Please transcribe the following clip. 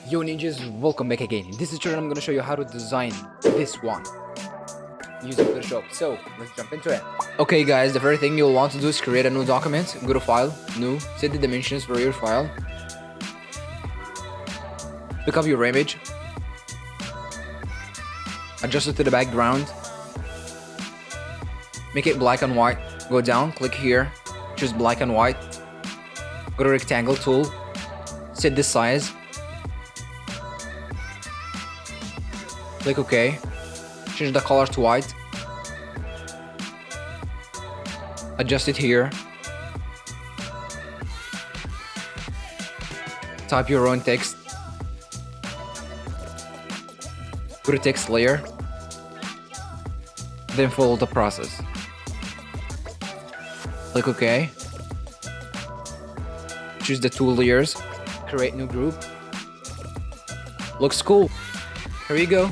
Yo ninjas, welcome back again. In this tutorial I'm gonna show you how to design this one using Photoshop. So let's jump into it. Okay guys, the first thing you'll want to do is create a new document. Go to file, new, set the dimensions for your file. Pick up your image. Adjust it to the background. Make it black and white. Go down, click here, choose black and white. Go to rectangle tool. Set the size. Click OK. Change the color to white. Adjust it here. Type your own text. Go to text layer. Then follow the process. Click OK. Choose the two layers. Create new group. Looks cool. Here you go.